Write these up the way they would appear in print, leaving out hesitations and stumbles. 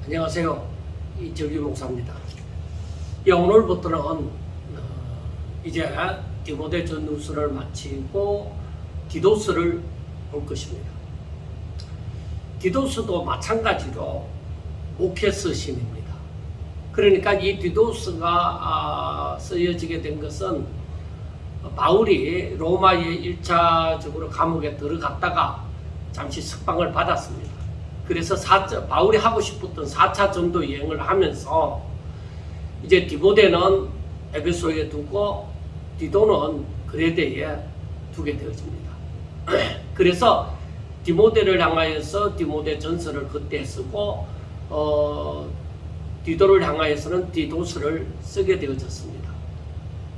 안녕하세요. 이정규 목사입니다. 오늘부터는 이제 디모데 전후서를 마치고 디도서를 볼 것입니다. 디도서도 마찬가지로 목회서신입니다. 그러니까 이 디도서가 쓰여지게 된 것은 바울이 로마에 1차적으로 감옥에 들어갔다가 잠시 석방을 받았습니다. 그래서 바울이 하고 싶었던 4차 전도 여행을 하면서 이제 디모데는 에베소에 두고 디도는 그레데에 두게 되어집니다. 그래서 디모데를 향하여서 디모데 전서를 그때 쓰고 디도를 향하여서는 디도서를 쓰게 되어졌습니다.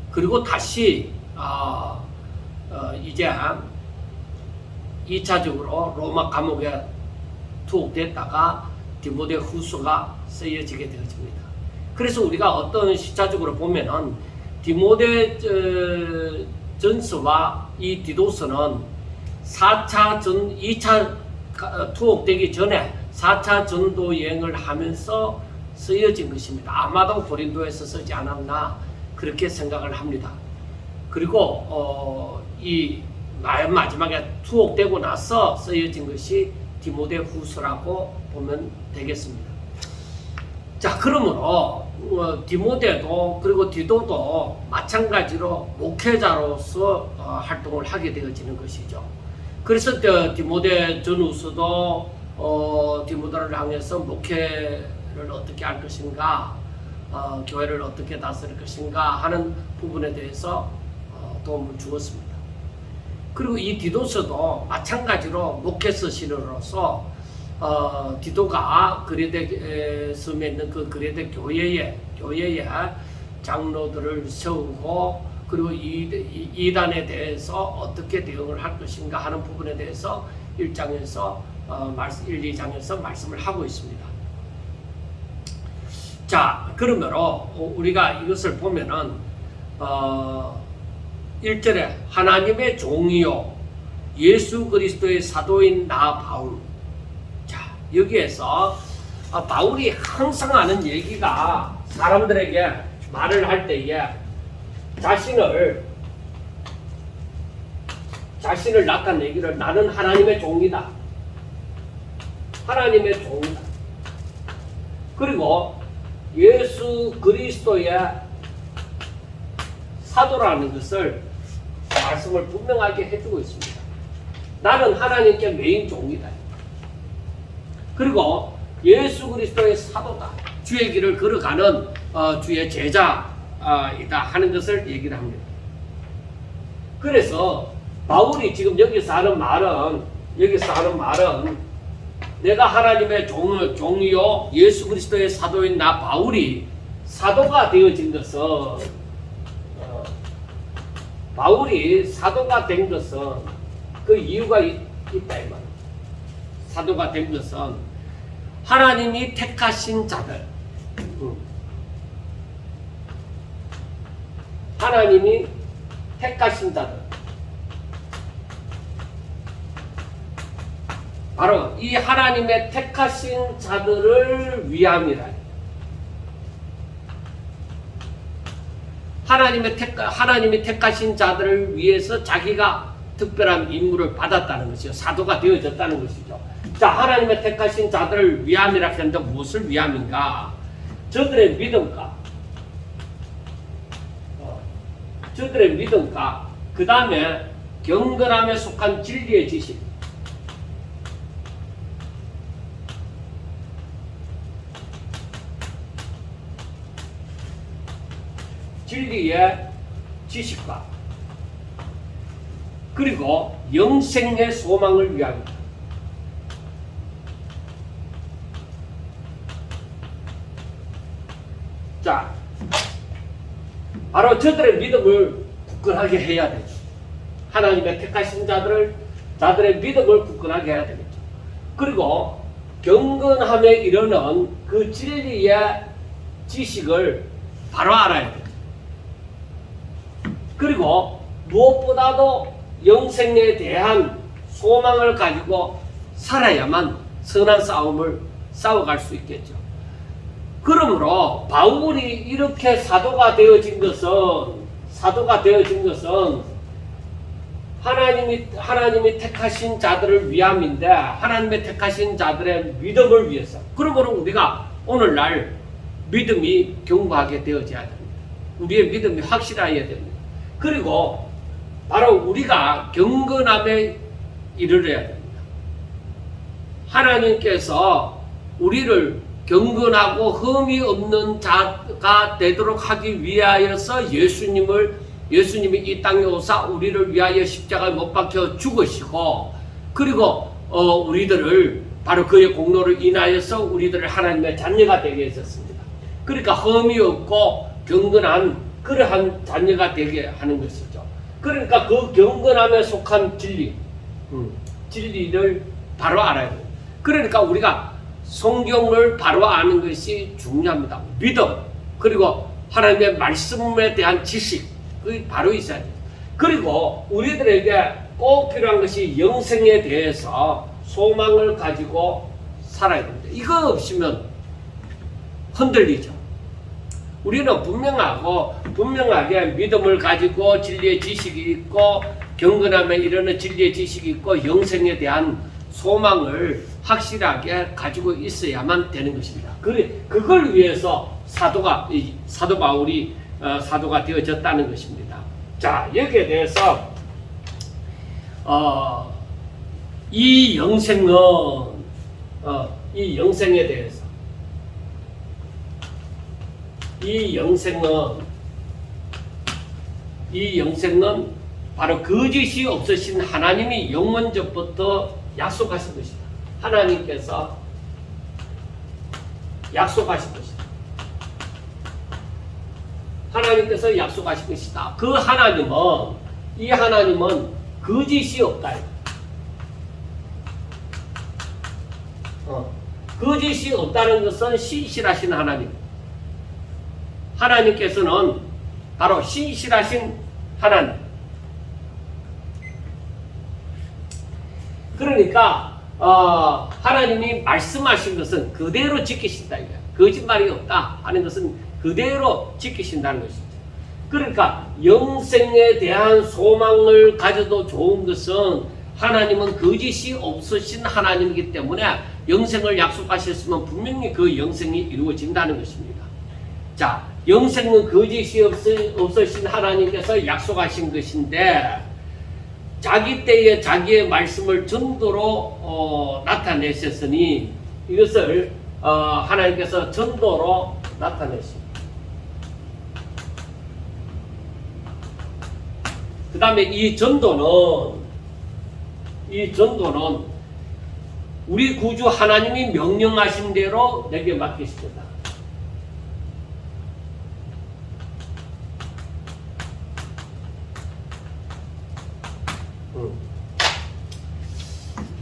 그리고 다시 이제 2차적으로 로마 감옥에 투옥됐다가 디모데 후서가 쓰여지게 되어집니다. 그래서 우리가 어떤 시차적으로 보면은 디모데 전서와 이 디도서는 2차 투옥되기 전에 4차 전도 여행을 하면서 쓰여진 것입니다. 아마도 고린도에서 쓰지 않았나 그렇게 생각을 합니다. 그리고 이 마지막에 투옥되고 나서 쓰여진 것이 디모데 후서라고 보면 되겠습니다. 자, 그러므로 디모데도 그리고 디도도 마찬가지로 목회자로서 활동을 하게 되어지는 것이죠. 그래서 디모데 전후서도 디모데를 향해서 목회를 어떻게 할 것인가, 교회를 어떻게 다스릴 것인가 하는 부분에 대해서 도움을 주었습니다. 그리고 이 디도서도 마찬가지로 목회서신으로서 디도가 그레데 섬에 있는 그 그레데 교회의 장로들을 세우고 그리고 이단에 대해서 어떻게 대응을 할 것인가 하는 부분에 대해서 1장에서 1, 2장에서 말씀을 하고 있습니다. 자, 그러므로 우리가 이것을 보면은 1절에 하나님의 종이요 예수 그리스도의 사도인 나 바울. 자, 여기에서 바울이 항상 하는 얘기가 사람들에게 말을 할 때에 자신을 나타내기를 나는 하나님의 종이다. 하나님의 종이다. 그리고 예수 그리스도의 사도라는 것을 말씀을 분명하게 해주고 있습니다. 나는 하나님께 메인 종이다. 그리고 예수 그리스도의 사도다. 주의 길을 걸어가는 주의 제자이다 하는 것을 얘기를 합니다. 그래서 바울이 지금 여기서 하는 말은 내가 하나님의 종이요 예수 그리스도의 사도인 나 바울이 사도가 되어진 것은 바울이 사도가 된 것은 그 이유가 있다 이 말이에요. 사도가 된 것은 하나님이 택하신 자들, 하나님이 택하신 자들, 바로 이 하나님의 택하신 자들을 위함이라. 하나님이 택하신 자들을 위해서 자기가 특별한 임무를 받았다는 것이죠. 사도가 되어졌다는 것이죠. 자, 하나님의 택하신 자들을 위함이라 했는데 무엇을 위함인가? 저들의 믿음과 그 다음에 경건함에 속한 진리의 지식, 진리의 지식과 그리고 영생의 소망을 위함이다. 자, 바로 저들의 믿음을 굳건하게 해야 되죠. 하나님의 택하신 자들의 믿음을 굳건하게 해야 되겠죠. 그리고 경건함에 이르는 그 진리의 지식을 바로 알아야 되죠. 그리고 무엇보다도 영생에 대한 소망을 가지고 살아야만 선한 싸움을 싸워갈 수 있겠죠. 그러므로 바울이 이렇게 사도가 되어진 것은 하나님이 택하신 자들을 위함인데, 하나님의 택하신 자들의 믿음을 위해서. 그러므로 우리가 오늘날 믿음이 견고하게 되어져야 됩니다. 우리의 믿음이 확실해야 됩니다. 그리고 바로 우리가 경건함에 이르러야 됩니다. 하나님께서 우리를 경건하고 흠이 없는 자가 되도록 하기 위하여서 예수님이 이 땅에 오사 우리를 위하여 십자가에 못 박혀 죽으시고, 그리고 우리들을 바로 그의 공로를 인하여서 우리들을 하나님의 자녀가 되게 하셨습니다. 그러니까 흠이 없고 경건한 그러한 자녀가 되게 하는 것이죠. 그러니까 그 경건함에 속한 진리를 바로 알아야 돼요. 그러니까 우리가 성경을 바로 아는 것이 중요합니다. 믿음, 그리고 하나님의 말씀에 대한 지식, 그게 바로 있어야 돼요. 그리고 우리들에게 꼭 필요한 것이 영생에 대해서 소망을 가지고 살아야 됩니다. 이거 없으면 흔들리죠. 우리는 분명하게 믿음을 가지고 진리의 지식이 있고, 경건함에 이르는 진리의 지식이 있고, 영생에 대한 소망을 확실하게 가지고 있어야만 되는 것입니다. 그걸 위해서 사도 바울이 사도가 되어졌다는 것입니다. 자, 여기에 대해서 이 영생에 대해서 이 영생은 바로 거짓이 없으신 하나님이 영원전부터 약속하신 것이다. 하나님께서 약속하신 것이다. 하나님께서 약속하신 것이다. 이 하나님은 거짓이 없다. 거짓이 없다는 것은 신실하신 하나님. 하나님께서는 바로 신실하신 하나님. 그러니까 하나님이 말씀하신 것은 그대로 지키신다. 거짓말이 없다 하는 것은 그대로 지키신다는 것이죠. 그러니까 영생에 대한 소망을 가져도 좋은 것은 하나님은 거짓이 없으신 하나님이기 때문에 영생을 약속하셨으면 분명히 그 영생이 이루어진다는 것입니다. 자, 영생은 거짓이 없으신 하나님께서 약속하신 것인데, 자기 때에 자기의 말씀을 전도로 나타내셨으니 이것을 하나님께서 전도로 나타내십니다. 그 다음에 이 전도는 우리 구주 하나님이 명령하신 대로 내게 맡기십니다.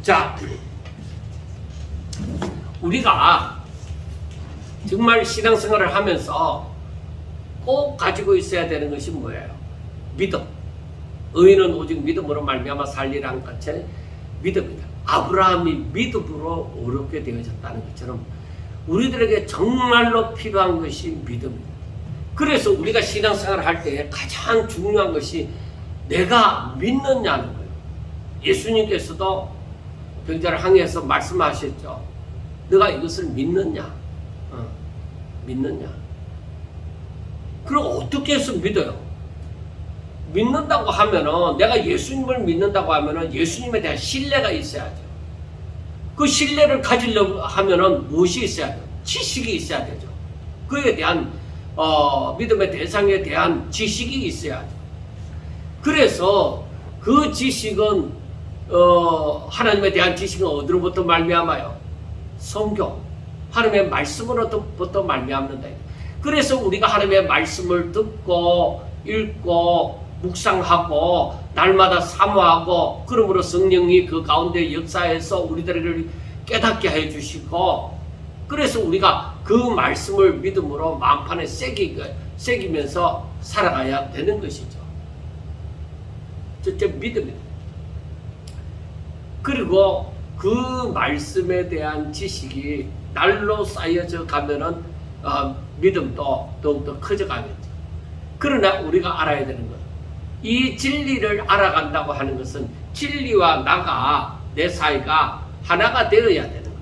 자, 우리가 정말 신앙생활을 하면서 꼭 가지고 있어야 되는 것이 뭐예요? 믿음. 의인은 오직 믿음으로 말미암아 살리라는 것처럼 믿음이다. 아브라함이 믿음으로 어렵게 되어졌다는 것처럼 우리들에게 정말로 필요한 것이 믿음입니다. 그래서 우리가 신앙생활을 할 때 가장 중요한 것이 내가 믿느냐는 거예요. 예수님께서도 병자를 항해해서 말씀하셨죠. 너가 이것을 믿느냐? 믿느냐? 그럼 어떻게 해서 믿어요? 믿는다고 하면은, 내가 예수님을 믿는다고 하면은 예수님에 대한 신뢰가 있어야죠. 그 신뢰를 가지려고 하면은 무엇이 있어야 돼요? 지식이 있어야 되죠. 그에 대한 믿음의 대상에 대한 지식이 있어야죠. 그래서 그 지식은 하나님에 대한 지식은 어디로부터 말미암아요? 성경, 하나님의 말씀으로부터 말미암는다. 그래서 우리가 하나님의 말씀을 듣고 읽고 묵상하고 날마다 사모하고, 그러므로 성령이 그 가운데 역사해서 우리들을 깨닫게 해주시고, 그래서 우리가 그 말씀을 믿음으로 마음판에 새기면서 살아가야 되는 것이죠. 첫째, 믿음입니다. 그리고 그 말씀에 대한 지식이 날로 쌓여져 가면은 믿음도 더욱더 커져가겠죠. 그러나 우리가 알아야 되는 것, 이 진리를 알아간다고 하는 것은 진리와 나가 내 사이가 하나가 되어야 되는 거예요.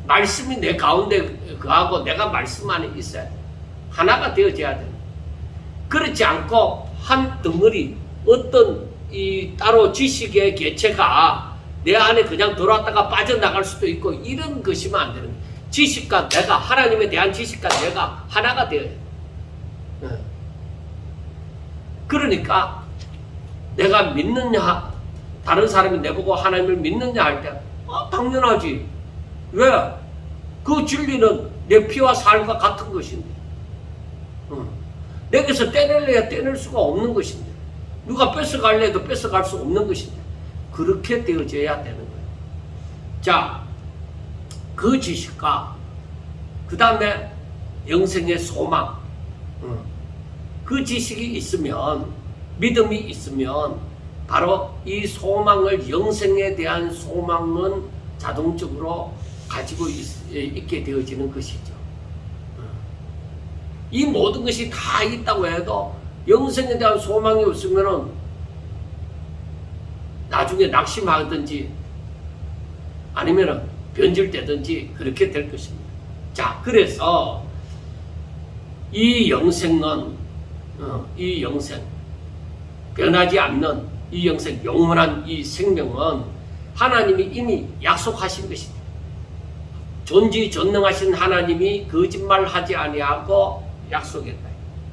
말씀이 내 가운데 그하고 내가 말씀 안에 있어야 돼요. 하나가 되어져야 돼요. 그렇지 않고 한 덩어리 어떤 이 따로 지식의 개체가 내 안에 그냥 들어왔다가 빠져나갈 수도 있고 이런 것이면 안 되는 거예요. 지식과 내가, 하나님에 대한 지식과 내가 하나가 되어야 돼요. 그러니까 내가 믿느냐, 다른 사람이 내보고 하나님을 믿느냐 할 때 당연하지. 왜? 그 진리는 내 피와 살과 같은 것인데 내게서 떼내려야 떼낼 수가 없는 것인데 누가 뺏어갈래 해도 뺏어갈 수 없는 것인데 그렇게 되어져야 되는 거예요. 자, 그 지식과 그 다음에 영생의 소망, 그 지식이 있으면, 믿음이 있으면 바로 이 소망을, 영생에 대한 소망은 자동적으로 가지고 있게 되어지는 것이죠. 이 모든 것이 다 있다고 해도 영생에 대한 소망이 없으면은 나중에 낙심하든지 아니면은 변질되든지 그렇게 될 것입니다. 자, 그래서 이 영생은 이 영생, 변하지 않는 이 영생, 영원한 이 생명은 하나님이 이미 약속하신 것입니다. 전지전능하신 하나님이 거짓말하지 아니하고 약속했다.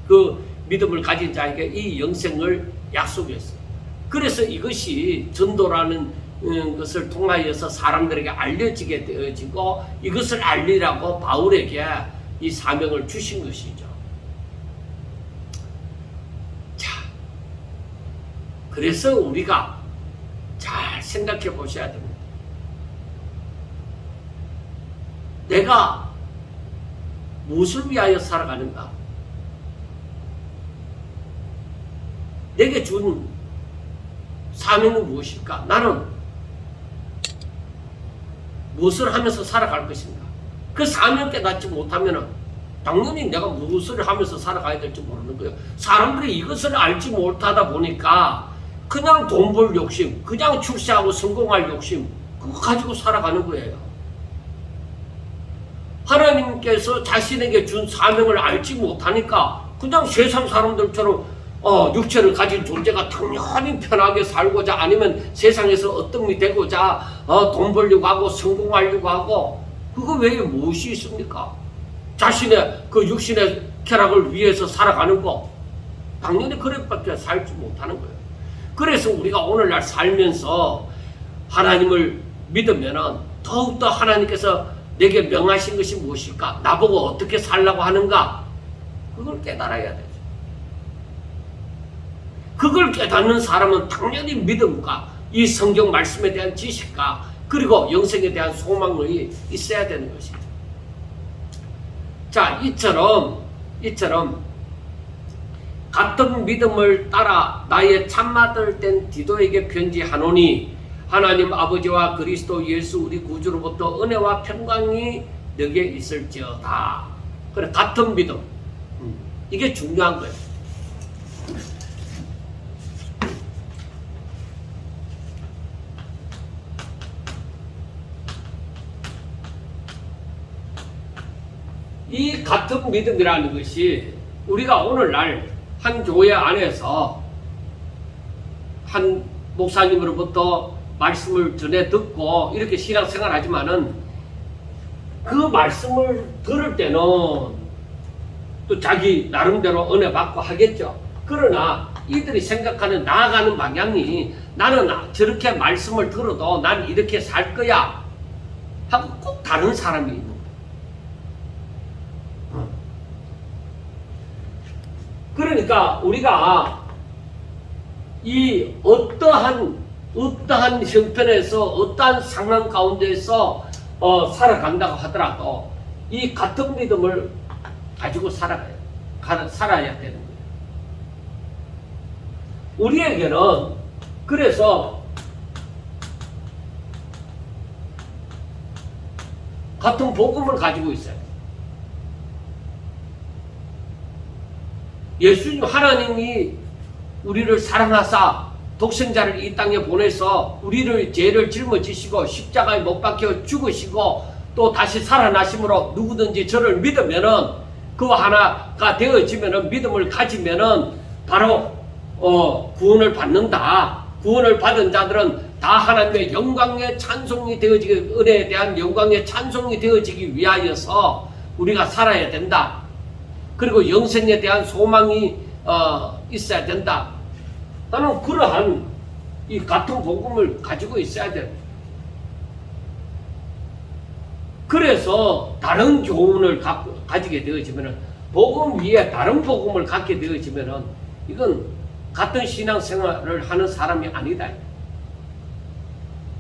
그 믿음을 가진 자에게 이 영생을 약속했어요. 그래서 이것이 전도라는 것을 통하여서 사람들에게 알려지게 되어지고 이것을 알리라고 바울에게 이 사명을 주신 것이죠. 자, 그래서 우리가 잘 생각해 보셔야 됩니다. 내가 무엇을 위하여 살아가는가? 내게 준 사명은 무엇일까? 나는 무엇을 하면서 살아갈 것인가? 그 사명 깨닫지 못하면 당연히 내가 무엇을 하면서 살아가야 될지 모르는 거예요. 사람들이 이것을 알지 못하다 보니까 그냥 돈 벌 욕심, 그냥 출세하고 성공할 욕심, 그거 가지고 살아가는 거예요. 하나님께서 자신에게 준 사명을 알지 못하니까 그냥 세상 사람들처럼 육체를 가진 존재가 당연히 편하게 살고자 아니면 세상에서 어떤이 되고자 돈 벌려고 하고 성공하려고 하고 그거 외에 무엇이 있습니까? 자신의 그 육신의 쾌락을 위해서 살아가는 거 당연히 그렇게밖에 살지 못하는 거예요. 그래서 우리가 오늘날 살면서 하나님을 믿으면은 더욱더 하나님께서 내게 명하신 것이 무엇일까? 나보고 어떻게 살라고 하는가? 그걸 깨달아야 되죠. 그걸 깨닫는 사람은 당연히 믿음과 이 성경 말씀에 대한 지식과 그리고 영생에 대한 소망이 있어야 되는 것이죠. 자, 이처럼 같은 믿음을 따라 나의 참아들 된 디도에게 편지하노니 하나님 아버지와 그리스도 예수 우리 구주로부터 은혜와 평강이 너에게 있을지어다. 그래, 같은 믿음. 이게 중요한 거예요. 이 같은 믿음이라는 것이 우리가 오늘날 한 교회 안에서 한 목사님으로부터 말씀을 전해 듣고 이렇게 신앙생활 하지만은 그 말씀을 들을 때는 또 자기 나름대로 은혜 받고 하겠죠. 그러나 이들이 생각하는 나아가는 방향이 나는 저렇게 말씀을 들어도 난 이렇게 살 거야 하고 꼭 다른 사람이 있는 거예요. 그러니까 우리가 이 어떠한 형편에서 어떠한 상황 가운데서 살아간다고 하더라도 이 같은 믿음을 가지고 살아야 되는 거예요. 우리에게는 그래서 같은 복음을 가지고 있어요. 예수님 하나님이 우리를 사랑하사 독생자를 이 땅에 보내서 우리를 죄를 짊어지시고 십자가에 못 박혀 죽으시고 또 다시 살아나심으로 누구든지 저를 믿으면은 그와 하나가 되어지면은 믿음을 가지면은 바로 구원을 받는다. 구원을 받은 자들은 다 하나님의 영광의 찬송이 되어지기, 은혜에 대한 영광의 찬송이 되어지기 위하여서 우리가 살아야 된다. 그리고 영생에 대한 소망이 있어야 된다. 나는 그러한 이 같은 복음을 가지고 있어야 돼. 그래서 다른 교훈을 가지게 되어지면은, 복음 위에 다른 복음을 갖게 되어지면은 이건 같은 신앙생활을 하는 사람이 아니다.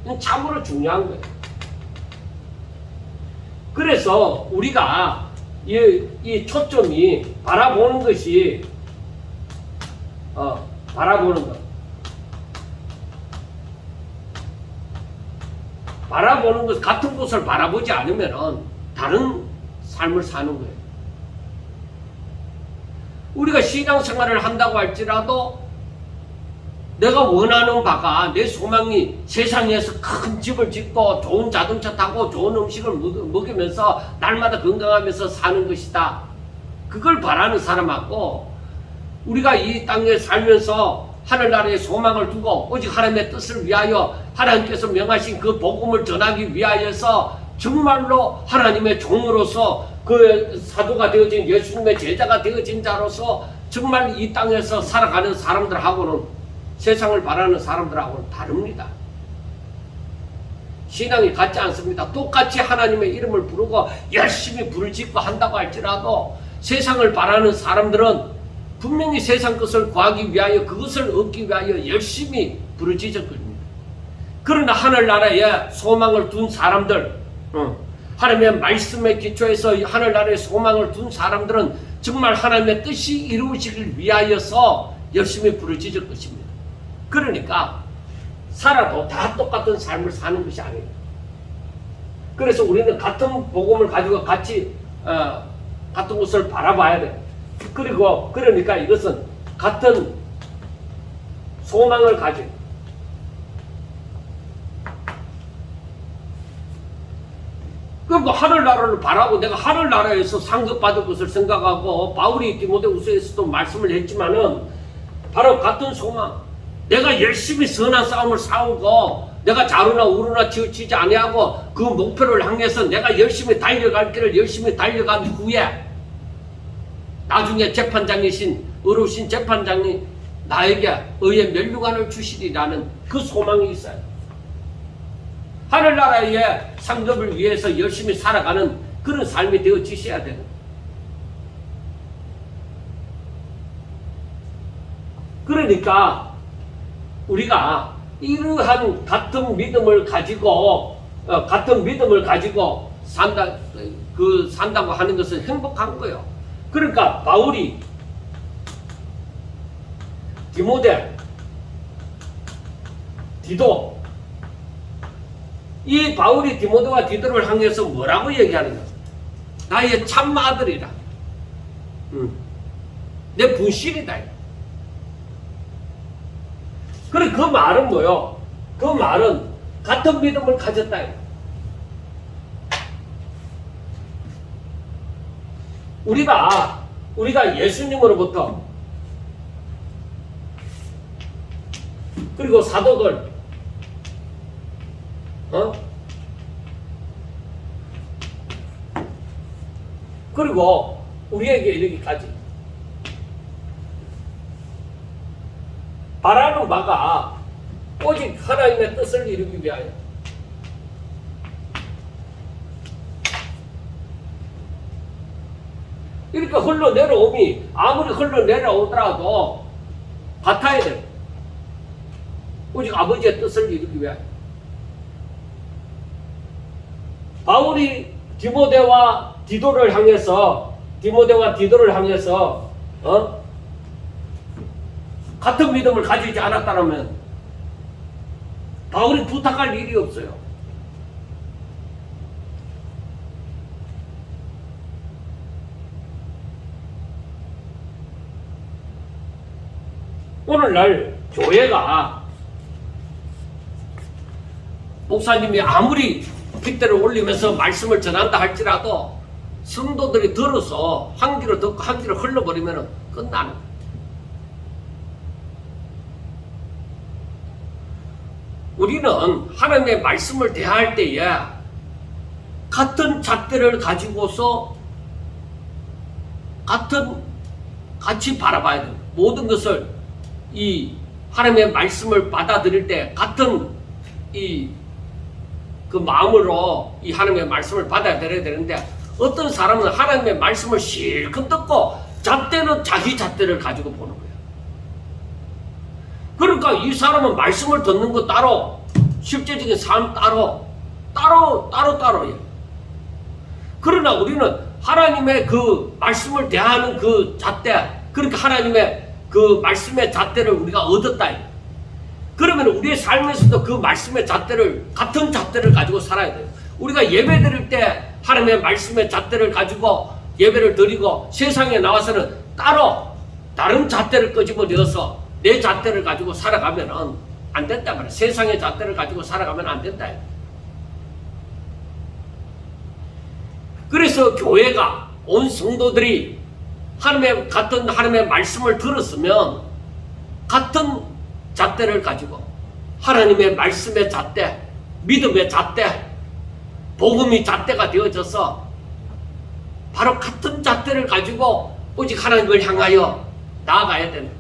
이건 참으로 중요한 거예요. 그래서 우리가 이 초점이 바라보는 것이 바라보는 것. 바라보는 것, 같은 곳을 바라보지 않으면 다른 삶을 사는 거예요. 우리가 신앙생활을 한다고 할지라도 내가 원하는 바가, 내 소망이 세상에서 큰 집을 짓고 좋은 자동차 타고 좋은 음식을 먹으면서 날마다 건강하면서 사는 것이다. 그걸 바라는 사람하고, 우리가 이 땅에 살면서 하늘나라에 소망을 두고 오직 하나님의 뜻을 위하여 하나님께서 명하신 그 복음을 전하기 위하여서 정말로 하나님의 종으로서 그 사도가 되어진 예수님의 제자가 되어진 자로서 정말 이 땅에서 살아가는 사람들하고는, 세상을 바라는 사람들하고는 다릅니다. 신앙이 같지 않습니다. 똑같이 하나님의 이름을 부르고 열심히 불을 짓고 한다고 할지라도 세상을 바라는 사람들은 분명히 세상 것을 구하기 위하여, 그것을 얻기 위하여 열심히 부르짖을 겁니다. 그러나 하늘나라에 소망을 둔 사람들, 하나님의 말씀에 기초해서 하늘나라에 소망을 둔 사람들은 정말 하나님의 뜻이 이루어지길 위하여서 열심히 부르짖을 것입니다. 그러니까 살아도 다 똑같은 삶을 사는 것이 아니에요. 그래서 우리는 같은 복음을 가지고 같이 같은 것을 바라봐야 돼요. 그리고 그러니까 이것은 같은 소망을 가지고, 그럼 뭐 하늘나라를 바라고 내가 하늘나라에서 상급받을 것을 생각하고, 바울이 디모데후서에서도 말씀을 했지만은 바로 같은 소망, 내가 열심히 선한 싸움을 싸우고 내가 좌루나 우루나 치우치지 아니하고 그 목표를 향해서 내가 열심히 달려갈 길을 열심히 달려간 후에 나중에 재판장이신 의로우신 재판장이 나에게 의의 면류관을 주시리라는 그 소망이 있어요. 하늘나라의 상급을 위해서 열심히 살아가는 그런 삶이 되어지셔야 되는. 그러니까 우리가 이러한 같은 믿음을 가지고 산다고 하는 것은 행복한 거예요. 그러니까 바울이 디모데, 디도, 이 바울이 디모데와 디도를 향해서 뭐라고 얘기하는가? 나의 참 아들이라. 내 분실이다. 그래, 그 말은 뭐요? 그 말은 같은 믿음을 가졌다. 우리가 예수님으로부터, 그리고 사도들, 그리고 우리에게 이르기까지 바라는 바가 오직 하나님의 뜻을 이루기 위하여, 이렇게 흘러내려옴이 아무리 흘러내려오더라도 같아야 돼요. 오직 아버지의 뜻을 이루기 위하여. 바울이 디모데와 디도를 향해서 같은 믿음을 가지지 않았다면 바울이 부탁할 일이 없어요. 오늘날 교회가 목사님이 아무리 핏대를 올리면서 말씀을 전한다 할지라도 성도들이 들어서 한 귀로 듣고 한 귀로 흘러버리면 끝나는 거예요. 우리는 하나님의 말씀을 대할 때에 같은 잣대를 가지고서 같이 바라봐야 돼요. 모든 것을 이 하나님의 말씀을 받아들일 때 같은 그 마음으로 이 하나님의 말씀을 받아들여야 되는데, 어떤 사람은 하나님의 말씀을 실컷 듣고 잣대는 자기 잣대를 가지고 보는 거예요. 그러니까 이 사람은 말씀을 듣는 거 따로, 실제적인 삶 따로예요. 그러나 우리는 하나님의 그 말씀을 대하는 그 잣대, 그러니까 하나님의 그 말씀의 잣대를 우리가 얻었다. 그러면 우리의 삶에서도 그 말씀의 잣대를, 같은 잣대를 가지고 살아야 돼요. 우리가 예배 드릴 때 하나님의 말씀의 잣대를 가지고 예배를 드리고, 세상에 나와서는 다른 잣대를 끄집어내어서 내 잣대를 가지고 살아가면 안 된단 말이에요. 세상의 잣대를 가지고 살아가면 안 된다. 그래서 교회가, 온 성도들이 같은 하나님의 말씀을 들었으면 같은 잣대를 가지고 하나님의 말씀의 잣대, 믿음의 잣대, 복음이 잣대가 되어져서 바로 같은 잣대를 가지고 오직 하나님을 향하여 나아가야 됩니다.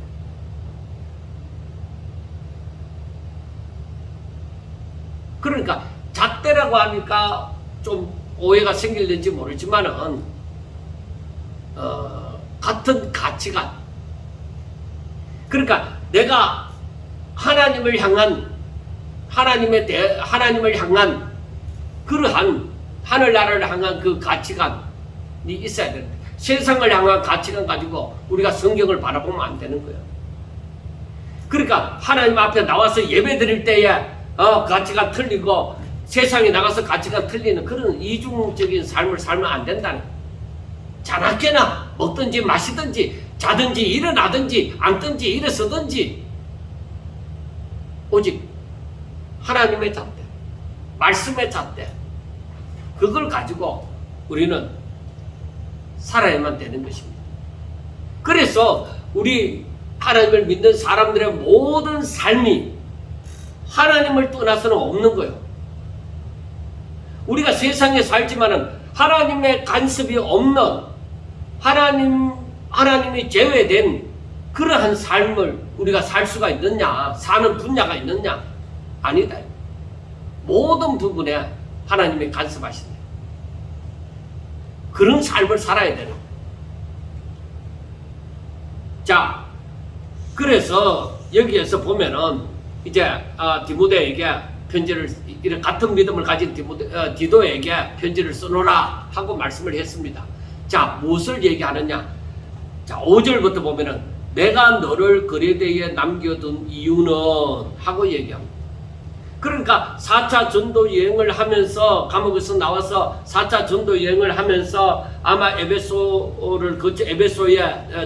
그러니까 잣대라고 하니까 좀 오해가 생길는지 모르지만은 같은 가치관. 그러니까 내가 하나님을 향한 그러한 하늘나라를 향한 그 가치관이 있어야 됩니다. 세상을 향한 가치관 가지고 우리가 성경을 바라보면 안 되는 거예요. 그러니까 하나님 앞에 나와서 예배 드릴 때에 가치가 틀리고 세상에 나가서 가치가 틀리는 그런 이중적인 삶을 살면 안 된다는 거예요. 자나깨나 먹든지 마시든지 자든지 일어나든지 앉든지 일어서든지 오직 하나님의 잣대, 말씀의 잣대, 그걸 가지고 우리는 살아야만 되는 것입니다. 그래서 우리 하나님을 믿는 사람들의 모든 삶이 하나님을 떠나서는 없는 거예요. 우리가 세상에 살지만은 하나님의 간섭이 없는, 하나님이 제외된 그러한 삶을 우리가 살 수가 있느냐, 사는 분야가 있느냐? 아니다. 모든 부분에 하나님이 간섭하신다. 그런 삶을 살아야 되는 거예요. 자, 그래서 여기에서 보면은 이제 디모데에게 편지를, 이런 같은 믿음을 가진 디도에게 편지를 써놓으라 하고 말씀을 했습니다. 자, 무엇을 얘기하느냐? 자, 5절부터 보면은 내가 너를 그레데에 남겨둔 이유는 하고 얘기합니다. 그러니까 4차 전도 여행을 하면서, 감옥에서 나와서 4차 전도 여행을 하면서 아마 에베소에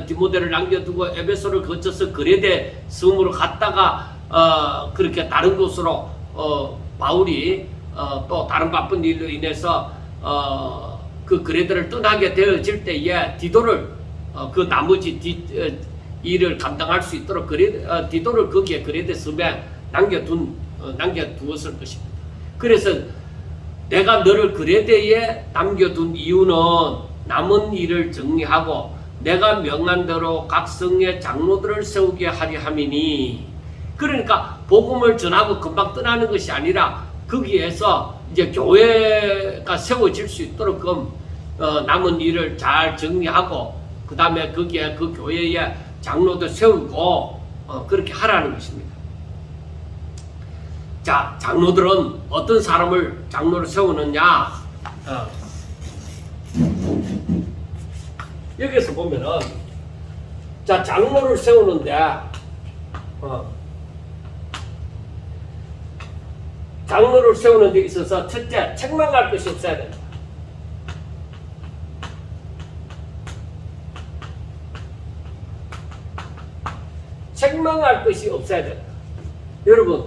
디모데를 남겨두고 에베소를 거쳐서 그레데 섬으로 갔다가 그렇게 다른 곳으로 바울이 또 다른 바쁜 일로 인해서 그 그레데를 떠나게 되어질 때에 디도를 그 나머지 일을 감당할 수 있도록 디도를 거기에 그레데 섬에 남겨두었을 것입니다. 그래서 내가 너를 그레데에 남겨둔 이유는 남은 일을 정리하고 내가 명한 대로 각 성의 장로들을 세우게 하려 함이니, 그러니까 복음을 전하고 금방 떠나는 것이 아니라 거기에서 이제 교회가 세워질 수 있도록 남은 일을 잘 정리하고 그 다음에 거기에 그 교회에 장로들 세우고 그렇게 하라는 것입니다. 자, 장로들은 어떤 사람을 장로로 세우느냐? 여기서 보면은, 자, 장로를 세우는데 장로를 세우는 데 있어서 첫째, 책망할 것이 없어야 된다. 책망할 것이 없어야 된다. 여러분,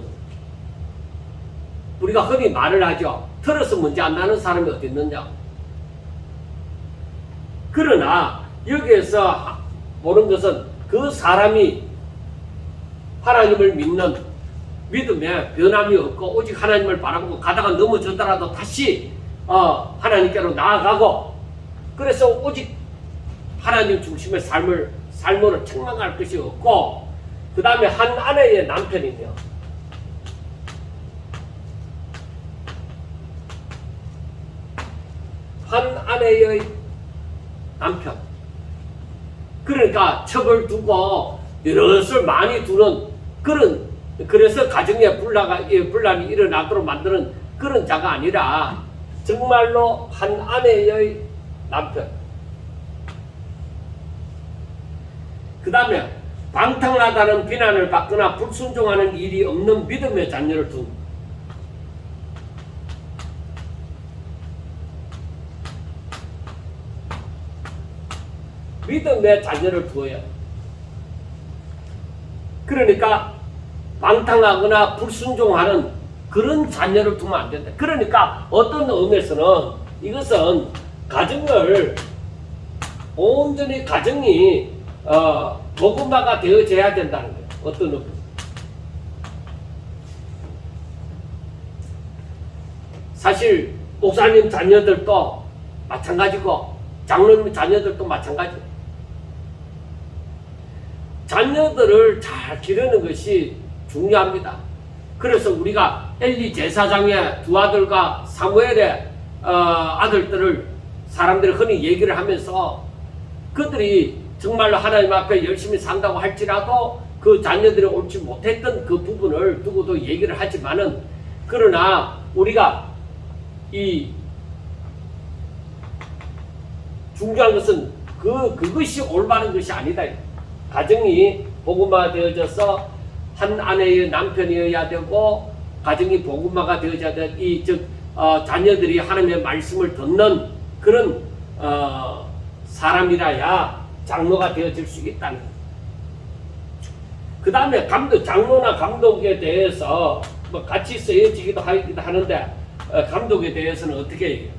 우리가 흔히 말을 하죠. 틀어서 문제 안 나는 사람이 어디 있느냐. 그러나 여기에서 보는 것은 그 사람이 하나님을 믿는 믿음에 변함이 없고 오직 하나님을 바라보고 가다가 넘어졌더라도 다시 하나님께로 나아가고, 그래서 오직 하나님 중심의 삶으로 책망할 것이 없고, 그 다음에 한 아내의 남편이며 한 아내의 남편, 그러니까 첩을 두고 여럿을 많이 두는 그런, 그래서 가정에 분란이 일어나도록 만드는 그런 자가 아니라 정말로 한 아내의 남편, 그 다음에 방탕하다는 비난을 받거나 불순종하는 일이 없는 믿음의 자녀를 둔, 믿음의 자녀를 두어야. 그러니까 방탕하거나 불순종하는 그런 자녀를 두면 안 된다. 그러니까 어떤 의미에서는 이것은 가정을 온전히 가정이 복음화가 되어져야 된다는 거예요. 어떤 의미? 사실 목사님 자녀들도 마찬가지고 장로님 자녀들도 마찬가지예요. 자녀들을 잘 기르는 것이 중요합니다. 그래서 우리가 엘리 제사장의 두 아들과 사무엘의 아들들을 사람들이 흔히 얘기를 하면서 그들이 정말로 하나님 앞에 열심히 산다고 할지라도 그 자녀들이 옳지 못했던 그 부분을 두고도 얘기를 하지만은, 그러나 우리가 이 중요한 것은 그것이 올바른 것이 아니다. 가정이 복음화 되어져서 한 아내의 남편이어야 되고, 가정이 복음화가 되어져야 될 자녀들이 하나님의 말씀을 듣는 그런 사람이라야 장로가 되어질 수 있다는 거예요. 그 다음에 장로나 감독에 대해서 뭐 같이 쓰여지기도 하는데, 감독에 대해서는 어떻게 얘기해요?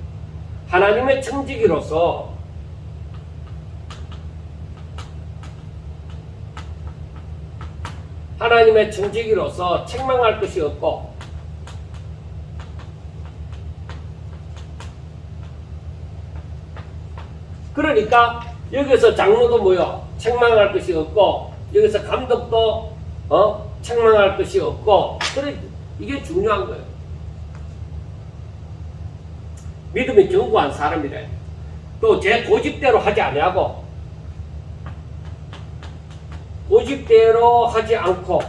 하나님의 청지기로서 책망할 것이 없고, 그러니까 여기서 장로도 뭐요? 책망할 것이 없고, 여기서 감독도 책망할 것이 없고, 그래 이게 중요한 거예요. 믿음이 견고한 사람이래. 또 제 고집대로 하지 아니하고, 고집대로 하지 않고,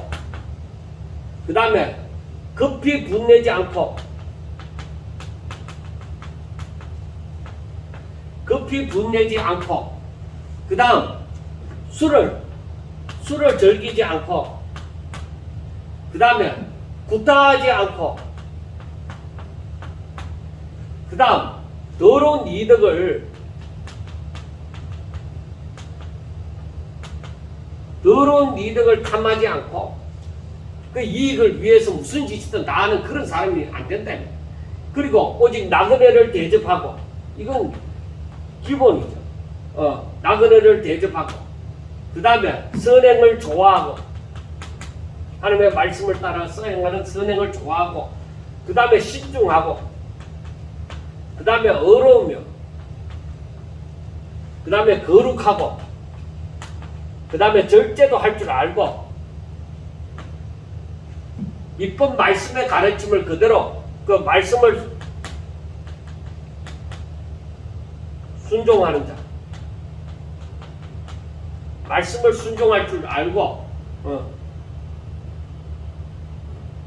그 다음에 급히 분내지 않고, 그 다음 술을 즐기지 않고, 그 다음에 구타하지 않고, 그 다음 더러운 이득을 탐하지 않고, 그 이익을 위해서 무슨 짓이든 다 하는 그런 사람이 안 된다. 그리고 오직 나그네를 대접하고, 이건 기본이죠. 나그네를 대접하고, 그 다음에 선행을 좋아하고, 하나님의 말씀을 따라서 행하는 선행을 좋아하고, 그 다음에 신중하고, 그 다음에 어려우며, 그 다음에 거룩하고, 그 다음에 절제도 할 줄 알고, 이쁜 말씀의 가르침을 그대로 그 말씀을 순종하는 자, 말씀을 순종할 줄 알고,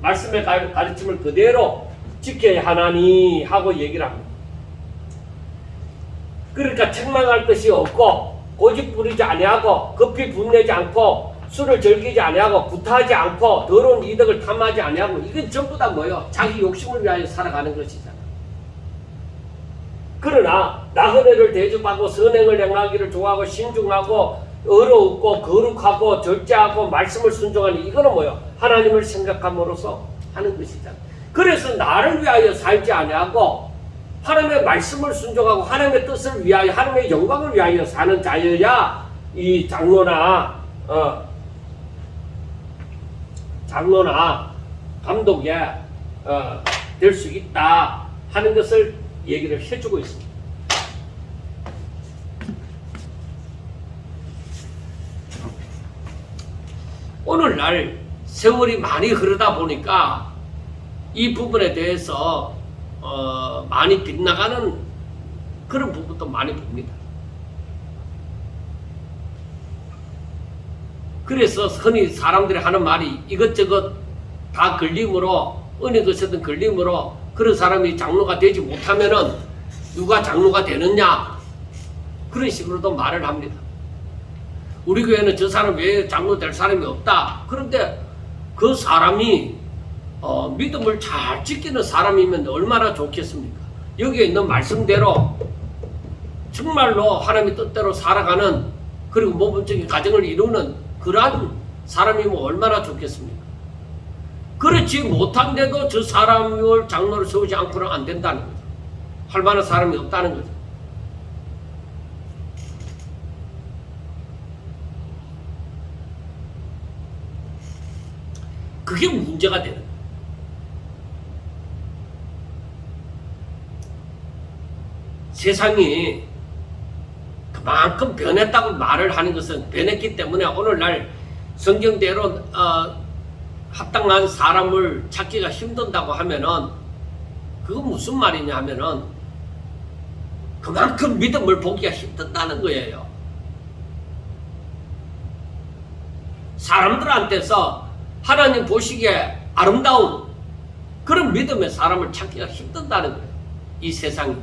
말씀의 가르침을 그대로 지켜야 하나니 하고 얘기를 합니다. 그러니까 책망할 것이 없고, 고집 부리지 아니하고, 급히 분내지 않고, 술을 즐기지 아니하고, 구타하지 않고, 더러운 이득을 탐하지 아니하고, 이건 전부 다 뭐예요? 자기 욕심을 위하여 살아가는 것이잖아. 그러나 나그네를 대접하고 선행을 행하기를 좋아하고 신중하고 어렵고 거룩하고 절제하고 말씀을 순종하는 이거는 뭐예요? 하나님을 생각함으로써 하는 것이잖아. 그래서 나를 위하여 살지 아니하고 하나님의 말씀을 순종하고 하나님의 뜻을 위하여 하나님의 영광을 위하여 사는 자여야 이 장로나 감독에 될 수 있다 하는 것을 얘기를 해주고 있습니다. 오늘날 세월이 많이 흐르다 보니까 이 부분에 대해서 많이 빗나가는 그런 부분도 많이 봅니다. 그래서 흔히 사람들이 하는 말이 이것저것 다 걸림으로 어느 것이든 걸림으로 그런 사람이 장로가 되지 못하면은 누가 장로가 되느냐 그런 식으로도 말을 합니다. 우리 교회는 저 사람 왜 장로 될 사람이 없다. 그런데 그 사람이 믿음을 잘 지키는 사람이면 얼마나 좋겠습니까? 여기에 있는 말씀대로 정말로 하나님의 뜻대로 살아가는 그리고 모범적인 가정을 이루는 그러한 사람이면 얼마나 좋겠습니까? 그렇지 못한데도 저 사람을 장로를 세우지 않고는 안 된다는 거죠. 할 만한 사람이 없다는 거죠. 그게 문제가 되는 거예요. 세상이 그만큼 변했다고 말을 하는 것은 변했기 때문에 오늘날 성경대로 합당한 사람을 찾기가 힘든다고 하면은 그건 무슨 말이냐 하면은 그만큼 믿음을 보기가 힘든다는 거예요. 사람들한테서 하나님 보시기에 아름다운 그런 믿음의 사람을 찾기가 힘든다는 거예요. 이 세상이.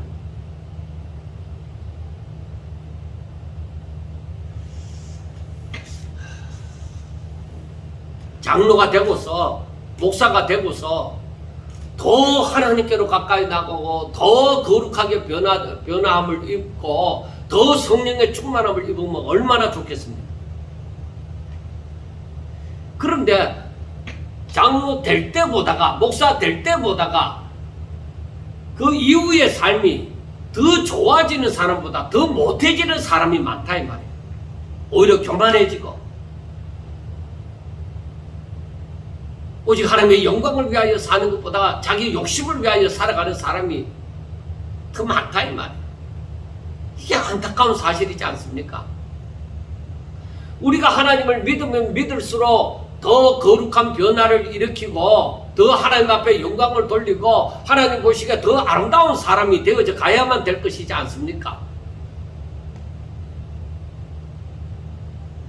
장로가 되고서 목사가 되고서 더 하나님께로 가까이 나가고 더 거룩하게 변화함을 입고 더 성령의 충만함을 입으면 얼마나 좋겠습니까? 그런데 장로 될 때보다가 목사 될 때보다가 그 이후의 삶이 더 좋아지는 사람보다 더 못해지는 사람이 많다 이 말이에요. 오히려 교만해지고 오직 하나님의 영광을 위하여 사는 것보다 자기 욕심을 위하여 살아가는 사람이 더 많다 이 말이에요. 이게 안타까운 사실이지 않습니까? 우리가 하나님을 믿으면 믿을수록 더 거룩한 변화를 일으키고 더 하나님 앞에 영광을 돌리고 하나님 보시기에 더 아름다운 사람이 되어져 가야만 될 것이지 않습니까?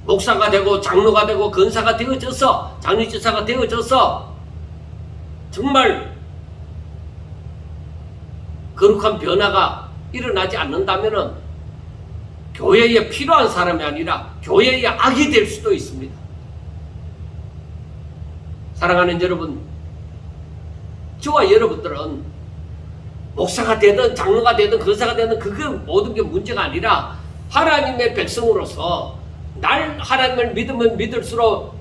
목사가 되고 장로가 되고 권사가 되어져서 장로지사가 되어져서 정말 거룩한 변화가 일어나지 않는다면은 교회에 필요한 사람이 아니라 교회의 악이 될 수도 있습니다. 사랑하는 여러분, 저와 여러분들은 목사가 되든 장로가 되든 권사가 되든 그게 모든 게 문제가 아니라 하나님의 백성으로서 날 하나님을 믿으면 믿을수록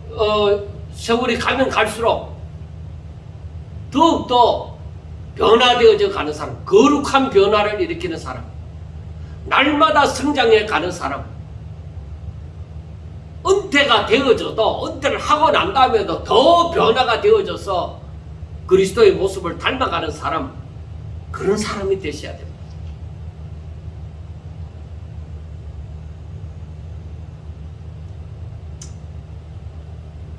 세월이 가면 갈수록 더욱더 변화되어져 가는 사람, 거룩한 변화를 일으키는 사람, 날마다 성장해 가는 사람, 은퇴가 되어져도 은퇴를 하고 난 다음에도 더 변화가 되어져서 그리스도의 모습을 닮아가는 사람, 그런 사람이 되셔야 됩니다.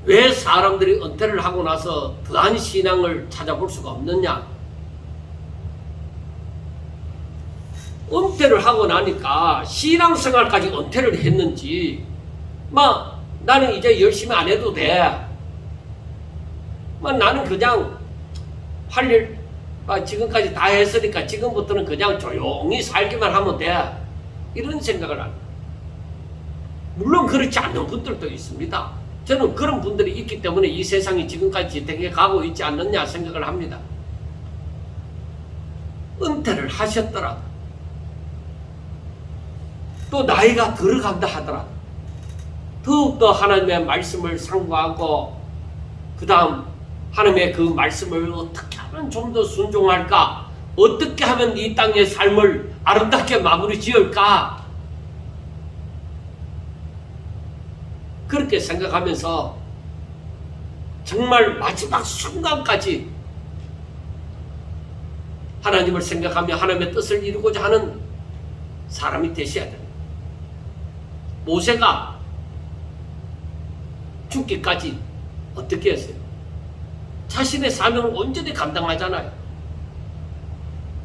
왜 사람들이 은퇴를 하고 나서 더한 신앙을 찾아볼 수가 없느냐? 은퇴를 하고 나니까 신앙생활까지 은퇴를 했는지 나는 이제 열심히 안 해도 돼. 나는 그냥 할 일 지금까지 다 했으니까 지금부터는 그냥 조용히 살기만 하면 돼. 이런 생각을 합니다. 물론 그렇지 않는 분들도 있습니다. 저는 그런 분들이 있기 때문에 이 세상이 지금까지 지탱해 가고 있지 않느냐 생각을 합니다. 은퇴를 하셨더라도 또 나이가 들어간다 하더라도 더욱더 하나님의 말씀을 상고하고 그 다음 하나님의 그 말씀을 어떻게 하면 좀 더 순종할까? 어떻게 하면 이 땅의 삶을 아름답게 마무리 지을까? 그렇게 생각하면서 정말 마지막 순간까지 하나님을 생각하며 하나님의 뜻을 이루고자 하는 사람이 되셔야 됩니다. 모세가 죽기까지 어떻게 했어요? 자신의 사명을 온전히 감당하잖아요.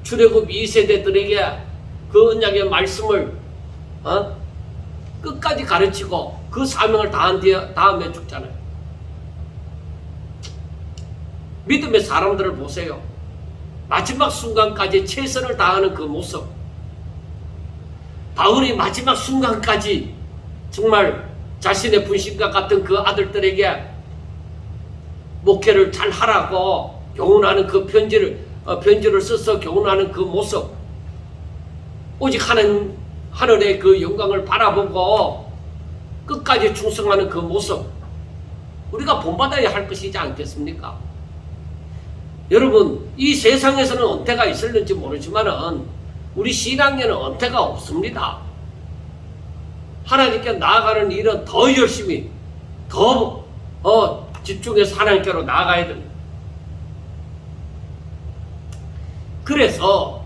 출애굽 2세대들에게 그 언약의 말씀을 끝까지 가르치고 그 사명을 다한 다음에 죽잖아요. 믿음의 사람들을 보세요. 마지막 순간까지 최선을 다하는 그 모습. 바울이 마지막 순간까지 정말 자신의 분신과 같은 그 아들들에게 목회를 잘 하라고 교훈하는 그 편지를 써서 교훈하는 그 모습. 오직 하늘의 그 영광을 바라보고 끝까지 충성하는 그 모습. 우리가 본받아야 할 것이지 않겠습니까? 여러분, 이 세상에서는 은퇴가 있을는지 모르지만은 우리 신앙에는 은퇴가 없습니다. 하나님께 나아가는 일은 더 열심히, 더 집중해서 하나님께로 나아가야 됩니다. 그래서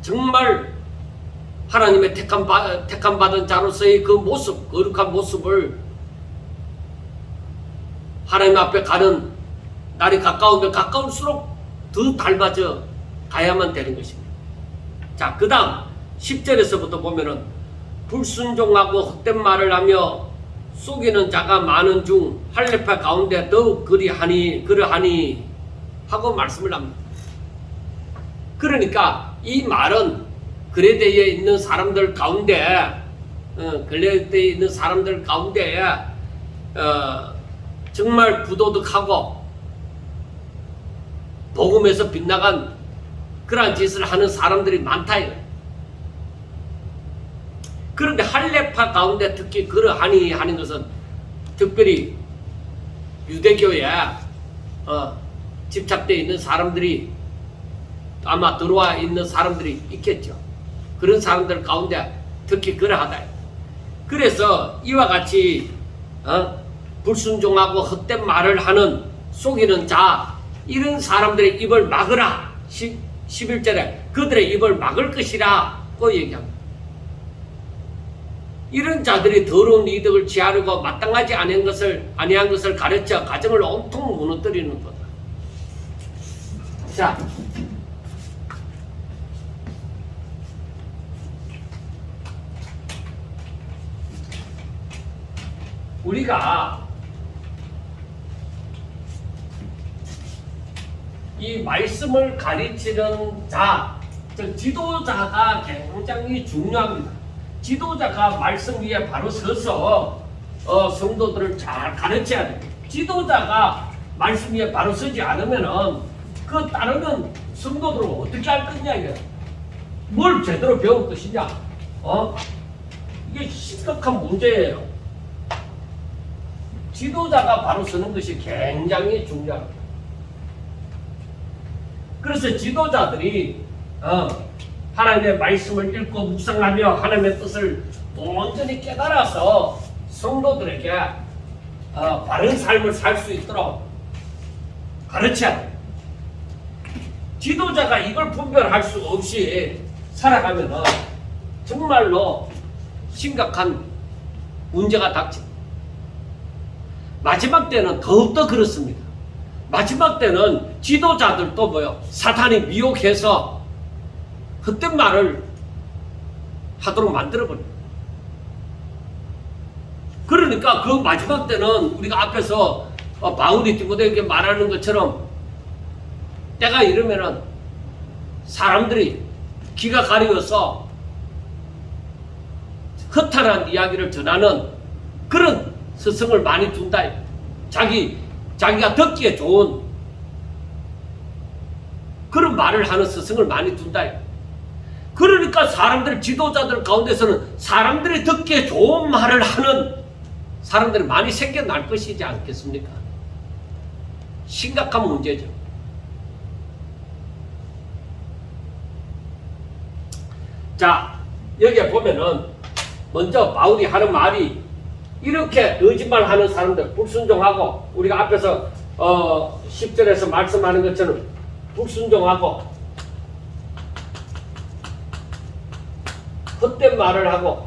정말 하나님의 택함받은 자로서의 그 모습, 거룩한 모습을 하나님 앞에 가는 날이 가까우면 가까울수록 더 닮아져 가야만 되는 것입니다. 자, 그 다음 10절에서부터 보면은 불순종하고 헛된 말을 하며 속이는 자가 많은 중 할례파 가운데 더욱 그러하니 하고 말씀을 합니다. 그러니까 이 말은 그레데에 있는 사람들 가운데 정말 부도덕하고 복음에서 빗나간 그러한 짓을 하는 사람들이 많다. 그런데 할례파 가운데 특히 그러하니 하는 것은 특별히 유대교에 집착되어 있는 사람들이 아마 들어와 있는 사람들이 있겠죠. 그런 사람들 가운데 특히 그러하다. 그래서 이와 같이 불순종하고 헛된 말을 하는 속이는 자, 이런 사람들의 입을 막으라. 11절에 그들의 입을 막을 것이라고 얘기합니다. 이런 자들이 더러운 이득을 취하려고 마땅하지 아니한 것을 가르쳐 가정을 온통 무너뜨리는 거다. 자, 우리가 이 말씀을 가르치는 자, 즉 지도자가 굉장히 중요합니다. 지도자가 말씀 위에 바로 서서 성도들을 잘 가르쳐야 돼요. 지도자가 말씀 위에 바로 서지 않으면은 그 따르는 성도들은 어떻게 할 거냐 이게. 뭘 제대로 배울 것이냐. 이게 심각한 문제예요. 지도자가 바로 서는 것이 굉장히 중요합니다. 그래서 지도자들이 하나님의 말씀을 읽고 묵상하며 하나님의 뜻을 온전히 깨달아서 성도들에게 바른 삶을 살 수 있도록 가르쳐야 돼요. 지도자가 이걸 분별할 수 없이 살아가면 정말로 심각한 문제가 닥칩니다. 마지막 때는 더욱더 그렇습니다. 마지막 때는 지도자들도 뭐요? 사탄이 미혹해서 헛된 말을 하도록 만들어버립니다. 그러니까 그 마지막 때는 우리가 앞에서 바울이 디모데에게 말하는 것처럼 때가 이르면은 사람들이 귀가 가려워서 허탈한 이야기를 전하는 그런 스승을 많이 둔다. 자기가 듣기에 좋은 그런 말을 하는 스승을 많이 둔다. 그러니까 지도자들 가운데서는 사람들이 듣기에 좋은 말을 하는 사람들이 많이 생겨날 것이지 않겠습니까? 심각한 문제죠. 자, 여기에 보면은 먼저 바울이 하는 말이 이렇게 거짓말하는 사람들 불순종하고 우리가 앞에서 10절에서 말씀하는 것처럼 불순종하고 헛된 말을 하고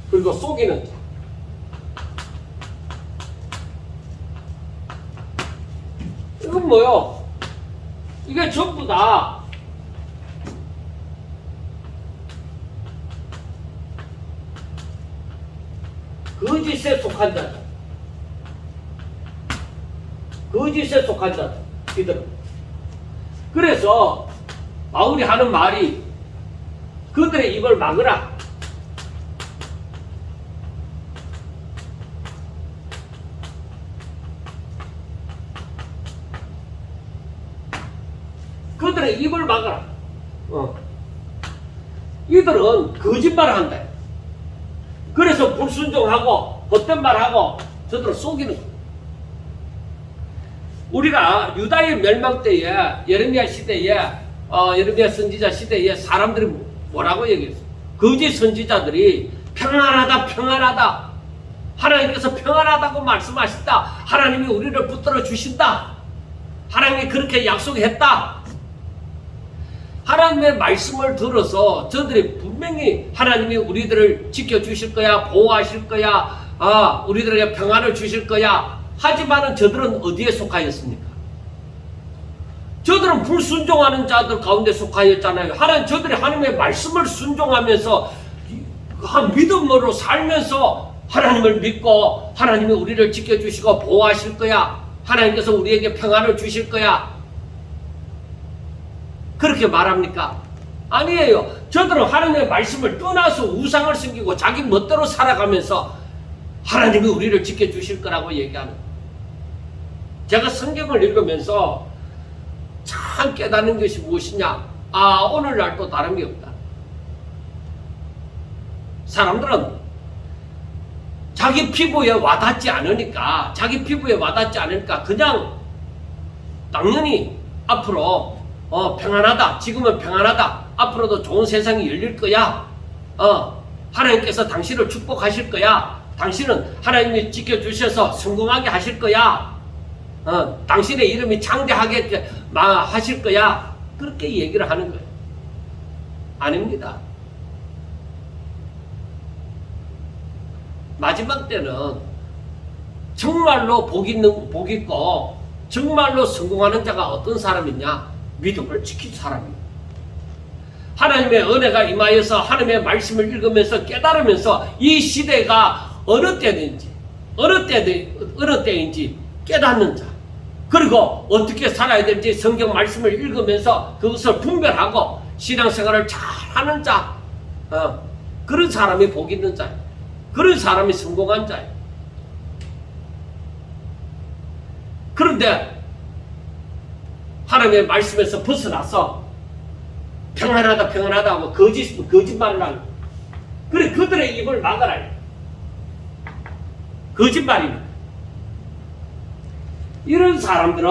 그리고 속이는 자. 이건 뭐요? 이게 전부 다 거짓에 속한 자다. 거짓에 속한 자다. 이들은. 그래서 바울이 하는 말이 그들의 입을 막으라. 그들의 입을 막아라. 이들은 거짓말을 한다. 그래서 불순종하고 헛된 말하고 저들을 속이는 거예요. 우리가 유다의 멸망 때에 예레미야 시대에 예레미야 선지자 시대에 사람들이 뭐라고 얘기했어요? 거짓 선지자들이 평안하다 평안하다 하나님께서 평안하다고 말씀하신다. 하나님이 우리를 붙들어 주신다. 하나님이 그렇게 약속했다. 하나님의 말씀을 들어서 저들이 분명히 하나님이 우리들을 지켜주실 거야, 보호하실 거야, 우리들에게 평안을 주실 거야. 하지만은 저들은 어디에 속하였습니까? 저들은 불순종하는 자들 가운데 속하였잖아요. 저들이 하나님의 말씀을 순종하면서 믿음으로 살면서 하나님을 믿고 하나님이 우리를 지켜주시고 보호하실 거야. 하나님께서 우리에게 평안을 주실 거야. 그렇게 말합니까? 아니에요. 저들은 하나님의 말씀을 떠나서 우상을 섬기고 자기 멋대로 살아가면서 하나님이 우리를 지켜주실 거라고 얘기하는 거예요. 제가 성경을 읽으면서 참 깨닫는 것이 무엇이냐? 오늘날 또 다름이 없다. 사람들은 자기 피부에 와닿지 않으니까 그냥 당연히 앞으로 평안하다. 지금은 평안하다. 앞으로도 좋은 세상이 열릴 거야. 하나님께서 당신을 축복하실 거야. 당신은 하나님이 지켜주셔서 성공하게 하실 거야. 당신의 이름이 창대하게 하실 거야. 그렇게 얘기를 하는 거예요. 아닙니다. 마지막 때는 정말로 복 있고 정말로 성공하는 자가 어떤 사람이냐? 믿음을 지킨 사람입니다. 하나님의 은혜가 임하여서 하나님의 말씀을 읽으면서 깨달으면서 이 시대가 어느 때인지 깨닫는 자, 그리고 어떻게 살아야 될지 성경 말씀을 읽으면서 그것을 분별하고 신앙생활을 잘하는 자, 그런 사람이 복 있는 자예요. 그런 사람이 성공한 자예요. 그런데 하나님의 말씀에서 벗어나서 평안하다 하고 거짓말을 하는, 그래 그들의 입을 막아라. 거짓말입니다. 이런 사람들은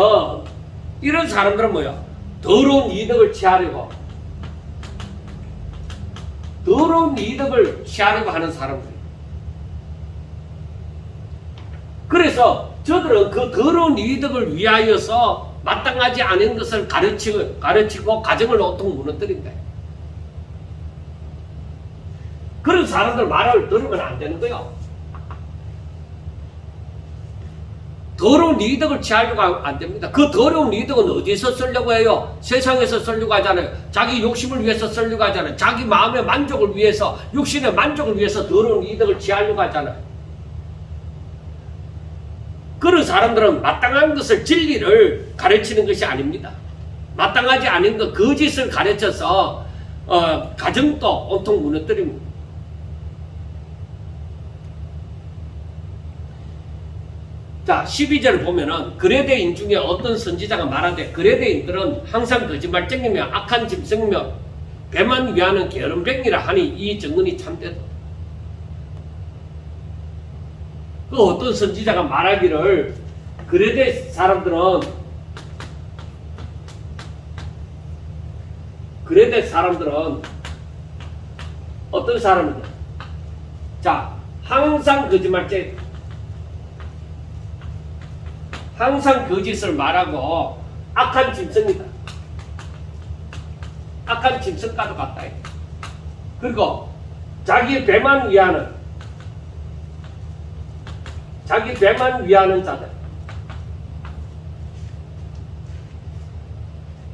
뭐야? 더러운 이득을 취하려고 하는 사람들. 그래서 저들은 그 더러운 이득을 위하여서 마땅하지 않은 것을 가르치고 가정을 온통 무너뜨린다. 그런 사람들 말을 들으면 안 되는 거예요. 더러운 이득을 취하려고 하면 안 됩니다. 그 더러운 이득은 어디서 쓰려고 해요? 세상에서 쓰려고 하잖아요. 자기 욕심을 위해서 쓰려고 하잖아요. 자기 마음의 만족을 위해서, 육신의 만족을 위해서 더러운 이득을 취하려고 하잖아요. 그런 사람들은 마땅한 것을, 진리를 가르치는 것이 아닙니다. 마땅하지 않은 것, 거짓을 가르쳐서 가정도 온통 무너뜨립니다. 자, 12절을 보면은 그레데인 중에 어떤 선지자가 말하되 그레데인들은 항상 거짓말쟁이며 악한 짐승이며 배만 위하는 게으름뱅이라 하니 이 증언이 참되다. 그 어떤 선지자가 말하기를 그레데 사람들은 어떤 사람이냐? 자, 항상 거짓말쟁이, 항상 거짓을 말하고 악한 짐승이다. 악한 짐승과도 같다. 그리고 자기 배만 위하는 자들.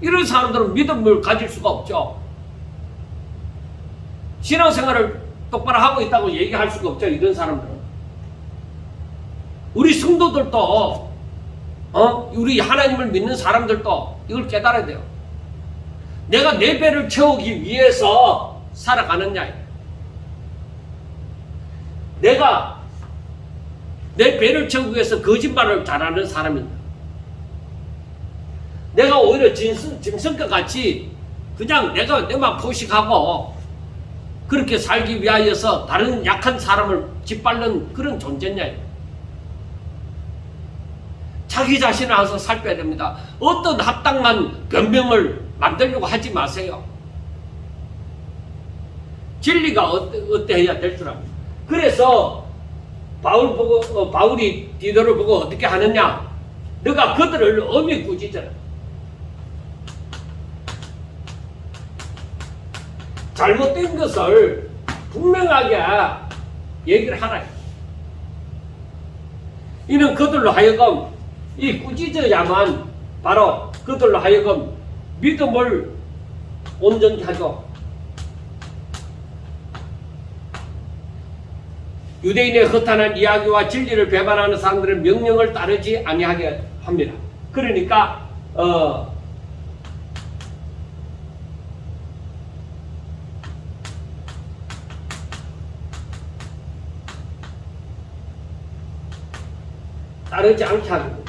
이런 사람들은 믿음을 가질 수가 없죠. 신앙생활을 똑바로 하고 있다고 얘기할 수가 없죠. 이런 사람들은. 우리 성도들도 우리 하나님을 믿는 사람들도 이걸 깨달아야 돼요. 내가 내 배를 채우기 위해서 살아가느냐. 내가 내 배를 채우기 위해서 거짓말을 잘하는 사람입니다. 내가 오히려 짐승과 같이 그냥 내가 내만 포식하고 그렇게 살기 위하여서 다른 약한 사람을 짓밟는 그런 존재냐. 자기 자신을 항상 살펴야 됩니다. 어떤 합당한 변명을 만들려고 하지 마세요. 진리가 어때야 될 줄 압니다. 그래서 바울이 디도를 보고 어떻게 하느냐? 너가 그들을 엄히 꾸짖어라. 잘못된 것을 분명하게 얘기를 하라. 이는 그들로 하여금 이 꾸짖어야만 바로 그들로 하여금 믿음을 온전히 하죠. 유대인의 허탄한 이야기와 진리를 배반하는 사람들은 명령을 따르지 아니하게 합니다. 그러니까 따르지 않게 하는 거예요.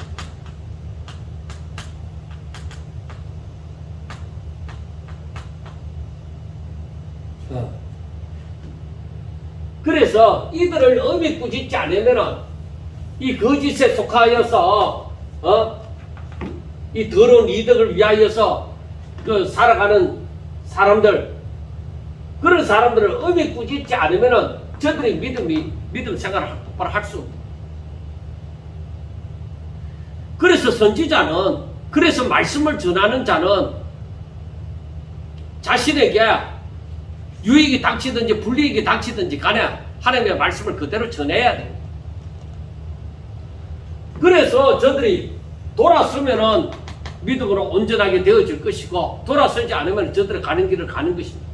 그래서 이들을 엄히 꾸짖지 않으면은 이 거짓에 속하여서 이 더러운 이득을 위하여서 살아가는 사람들, 그런 사람들을 엄히 꾸짖지 않으면은 저들이 믿음 생활을 똑바로 할 수 없고. 그래서 선지자는, 그래서 말씀을 전하는 자는 자신에게 유익이 닥치든지 불이익이 닥치든지 간에 하나님의 말씀을 그대로 전해야 됩니다. 그래서 저들이 돌아서면은 믿음으로 온전하게 되어질 것이고, 돌아서지 않으면 저들이 가는 길을 가는 것입니다.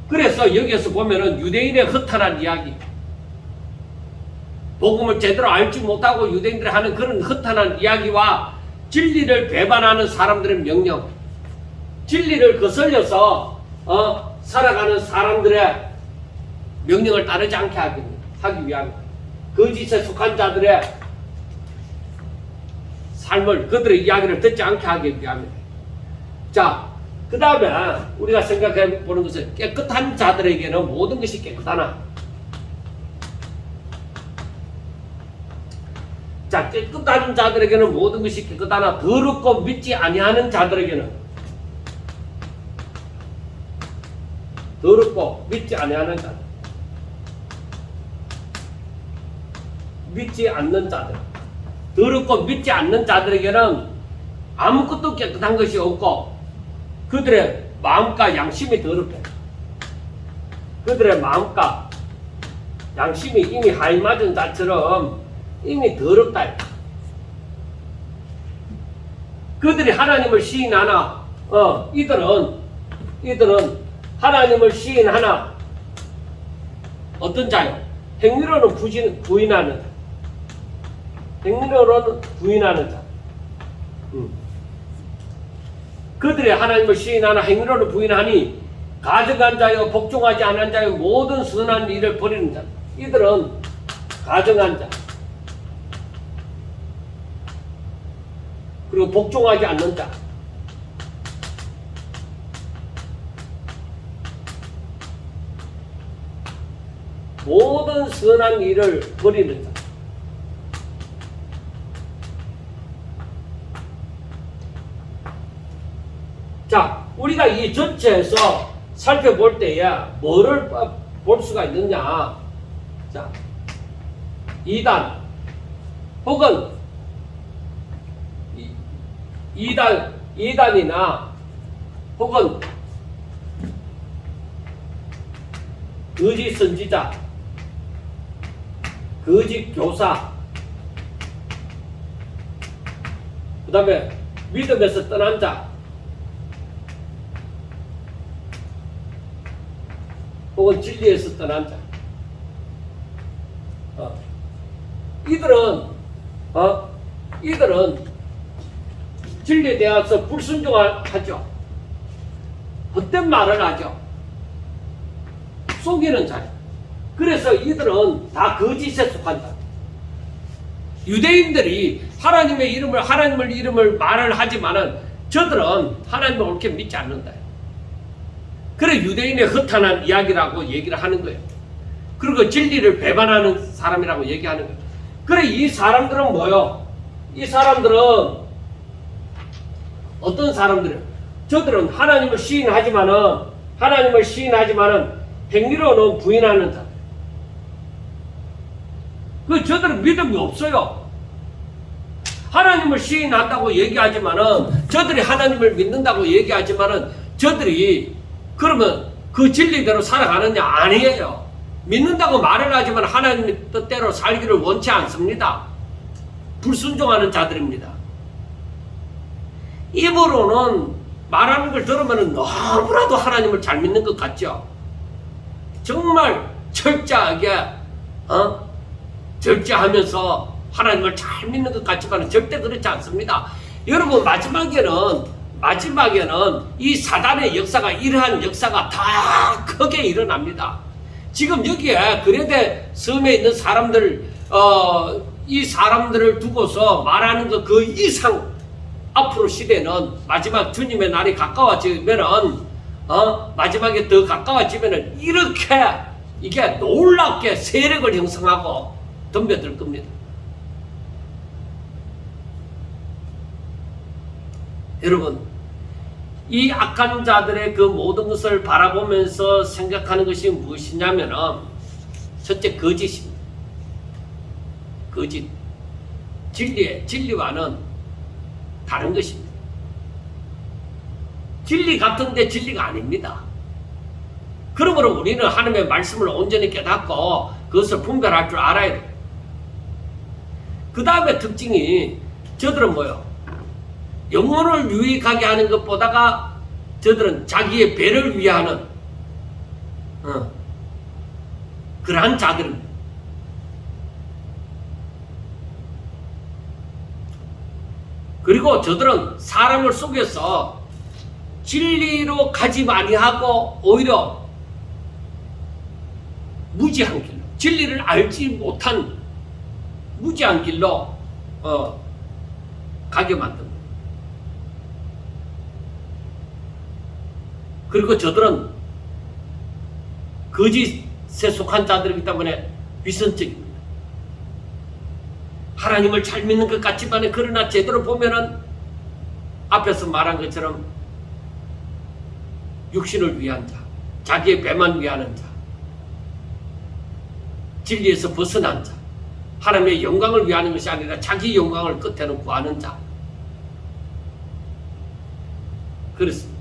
그래서 여기에서 보면은 유대인의 허탄한 이야기, 복음을 제대로 알지 못하고 유대인들이 하는 그런 허탄한 이야기와 진리를 배반하는 사람들의 명령, 진리를 거슬려서 살아가는 사람들의 명령을 따르지 않게 하기 위함, 거짓에 속한 자들의 삶을, 그들의 이야기를 듣지 않게 하기 위함입니다. 자, 그 다음에 우리가 생각해 보는 것은 깨끗한 자들에게는 모든 것이 깨끗하나. 자, 깨끗한 자들에게는 모든 것이 깨끗하나 더럽고 믿지 아니하는 자들에게는, 더럽고 믿지 아니하는 자들, 믿지 않는 자들, 더럽고 믿지 않는 자들에게는 아무것도 깨끗한 것이 없고 그들의 마음과 양심이 더럽다. 그들의 마음과 양심이 이미 하이 맞은 자처럼 이미 더럽다. 그들이 하나님을 시인하나, 이들은 하나님을 시인하나 어떤 자요? 행위로는 부인하는, 행위로는 부인하는 자. 그들이 하나님을 시인하나 행위로는 부인하니 가증한 자요 복종하지 않은 자요 모든 선한 일을 버리는 자. 이들은 가증한 자, 그리고 복종하지 않는 자, 모든 선한 일을 버리는 자. 우리가 이 전체에서 살펴볼 때에 뭐를 볼 수가 있느냐. 자, 2단 혹은 2단이나 혹은 거짓 선지자, 거짓 교사, 그 다음에 믿음에서 떠난 자, 혹은 진리에서 떠난 자. 이들은 진리에 대해서 불순종하죠. 헛된 말을 하죠. 속이는 자죠. 그래서 이들은 다 거짓에 속한다. 유대인들이 하나님을 이름을 말을 하지만은 저들은 하나님을 옳게 믿지 않는다. 그래 유대인의 허탄한 이야기라고 얘기를 하는 거예요. 그리고 진리를 배반하는 사람이라고 얘기하는 거예요. 그래 이 사람들은 뭐요? 이 사람들은 어떤 사람들이에요? 저들은 하나님을 시인하지만은 행위로는 부인하는 자. 저들은 믿음이 없어요. 하나님을 시인한다고 얘기하지만은 저들이 하나님을 믿는다고 얘기하지만은 저들이 그러면 그 진리대로 살아가느냐? 아니에요. 믿는다고 말을 하지만 하나님의 뜻대로 살기를 원치 않습니다. 불순종하는 자들입니다. 입으로는 말하는 걸 들으면 너무나도 하나님을 잘 믿는 것 같죠. 정말 철저하게 절제하면서 하나님을 잘 믿는 것 같지만 절대 그렇지 않습니다. 여러분 마지막에는 이 사단의 역사가 이러한 역사가 다 크게 일어납니다. 지금 여기에 그레데 섬에 있는 사람들 이 사람들을 두고서 말하는 것 그 이상 앞으로 시대는 마지막 주님의 날이 가까워지면은 마지막에 더 가까워지면은 이렇게 이게 놀랍게 세력을 형성하고 덤벼들 겁니다. 여러분 이 악한 자들의 그 모든 것을 바라보면서 생각하는 것이 무엇이냐면은 첫째 거짓입니다. 거짓. 진리와는 다른 것입니다. 진리 같은데 진리가 아닙니다. 그러므로 우리는 하나님의 말씀을 온전히 깨닫고 그것을 분별할 줄 알아야 돼요. 그 다음에 특징이 저들은 뭐예요? 영혼을 유익하게 하는 것보다가 저들은 자기의 배를 위하는 그러한 자들입니다. 그리고 저들은 사람을 속여서 진리로 가지 아니하고 오히려 무지한 길로, 진리를 알지 못한 무지한 길로 가게 만듭니다. 그리고 저들은 거짓에 속한 자들이기 때문에 위선적입니다. 하나님을 잘 믿는 것 같지만 그러나 제대로 보면은 앞에서 말한 것처럼 육신을 위한 자, 자기의 배만 위하는 자, 진리에서 벗어난 자, 하나님의 영광을 위하는 것이 아니라 자기 영광을 끝에는 구하는 자. 그렇습니다.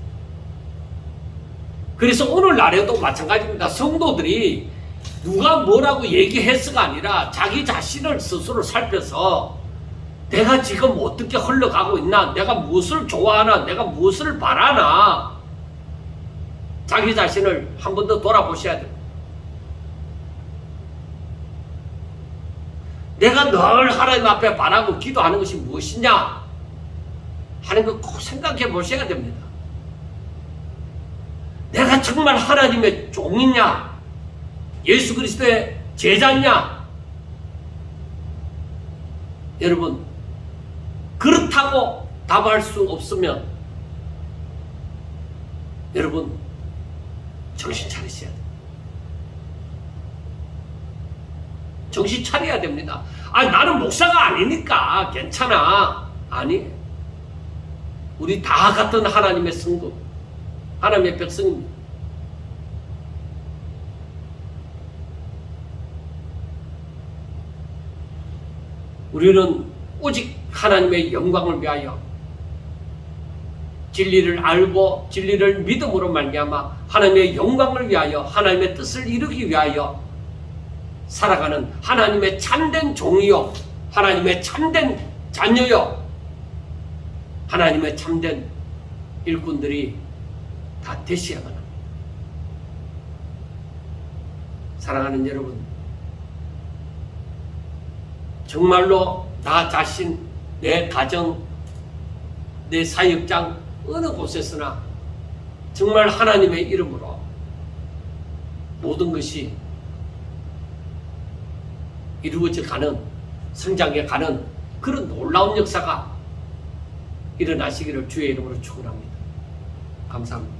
그래서 오늘날에도 마찬가지입니다. 성도들이 누가 뭐라고 얘기했어가 아니라 자기 자신을 스스로 살펴서 내가 지금 어떻게 흘러가고 있나, 내가 무엇을 좋아하나, 내가 무엇을 바라나, 자기 자신을 한 번 더 돌아보셔야 돼요. 내가 늘 하나님 앞에 바라고 기도하는 것이 무엇이냐 하는 거 꼭 생각해 보셔야 됩니다. 내가 정말 하나님의 종이냐, 예수 그리스도의 제자냐? 여러분, 그렇다고 답할 수 없으면 여러분 정신 차리셔야 돼요. 정신 차려야 됩니다. 나는 목사가 아니니까 괜찮아. 아니, 우리 다 같은 하나님의 성도, 하나님의 백성입니다. 우리는 오직 하나님의 영광을 위하여 진리를 알고 진리를 믿음으로 말미암아 하나님의 영광을 위하여 하나님의 뜻을 이루기 위하여 살아가는 하나님의 참된 종이요, 하나님의 참된 자녀요, 하나님의 참된 일꾼들이 다 되셔야만 합니다. 사랑하는 여러분, 정말로 나 자신, 내 가정, 내 사역장 어느 곳에서나 정말 하나님의 이름으로 모든 것이 이루어져 가는, 성장해 가는 그런 놀라운 역사가 일어나시기를 주의 이름으로 축원합니다. 감사합니다.